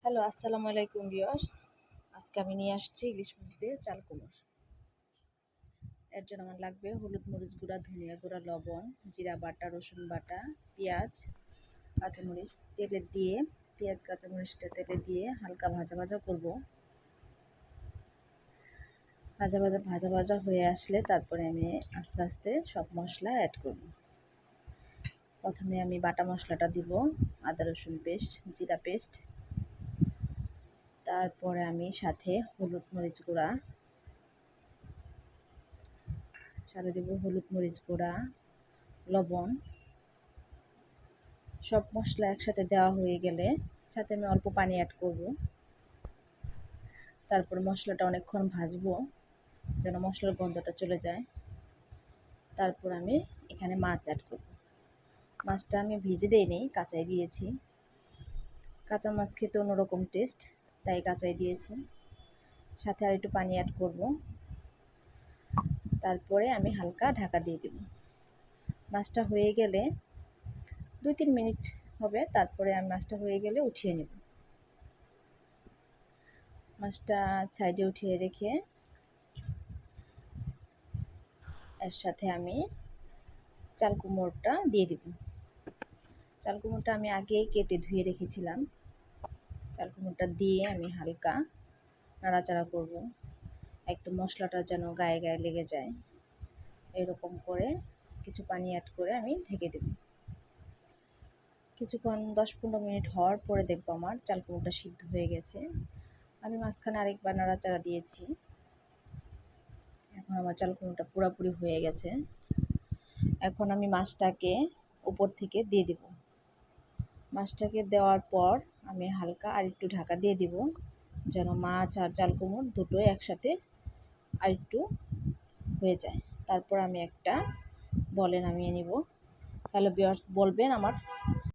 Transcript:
Hello, আসসালামু আলাইকুম viewers. আজকে আমি নিয়ে আসছি ইলিশ মাছ দিয়ে চাল কুমড়ো। এর জন্য আমার লাগবে হলুদ, মরিচ গুঁড়া, ধনিয়া গুঁড়া, লবণ, জিরা বাটা, রসুন বাটা, পেঁয়াজ, কাঁচামরিচ তেলে দিয়ে পেঁয়াজ কাঁচামরিচটা তেলে দিয়ে হালকা ভাজা ভাজা করব। ভাজা ভাজা হয়ে আসলে তারপরে আমি আস্তে আস্তে সব মশলা অ্যাড করব। প্রথমে আমি বাটা মশলাটা দিব, আদা রসুন পেস্ট, জিরা পেস্ট, তারপরে আমি সাথে হলুদ মরিচ গুঁড়া দেব, হলুদ মরিচ গুঁড়া, লবণ। সব মশলা একসাথে দেওয়া হয়ে গেলে সাথে আমি অল্প পানি অ্যাড করব। তারপর মশলাটা অনেকক্ষণ ভাজবো যেন মশলার গন্ধটা চলে যায়। তারপর আমি এখানে মাছ অ্যাড করব। মাছটা আমি ভিজে দিইনি, কাঁচাই দিয়েছি। কাঁচা মাছ খেতে অন্যরকম টেস্ট, তাই কাঁচাই দিয়েছি। সাথে আর একটু পানি অ্যাড করব। তারপরে আমি হালকা ঢাকা দিয়ে দেব। মাছটা হয়ে গেলে 2-3 মিনিট হবে, তারপরে আমি মাছটা হয়ে গেলে উঠিয়ে নেব। মাছটা সাইডে উঠিয়ে রেখে এর সাথে আমি চাল কুমড়োটা দিয়ে দিব। চাল কুমড়োটা আমি আগেই কেটে ধুয়ে রেখেছিলাম। চাল কুমড়োটা দিয়ে আমি হালকা নাড়াচাড়া করব, একদম মশলাটা যেন গায়ে গায়ে লেগে যায়। এরকম করে কিছু পানি অ্যাড করে আমি ঢেকে দেব। কিছুক্ষণ 10-15 মিনিট হওয়ার পরে দেখবো আমার চাল কুমড়োটা সিদ্ধ হয়ে গেছে। আমি মাঝখানে আরেকবার নাড়াচাড়া দিয়েছি। এখন আমার চাল কুমড়োটা পুরোপুরি হয়ে গেছে। এখন আমি মাছটাকে উপর থেকে দিয়ে দেব। মাছটাকে দেওয়ার পর আমি হালকা আরেকটু ঢাকা দিয়ে দিব, যেন মাছ আর চাল কুমড়ো দুটোই একসাথে আরেকটু হয়ে যায়। তারপর আমি একটা বলে নামিয়ে নিব। হ্যালো ভিউয়ার্স, বলবেন আমার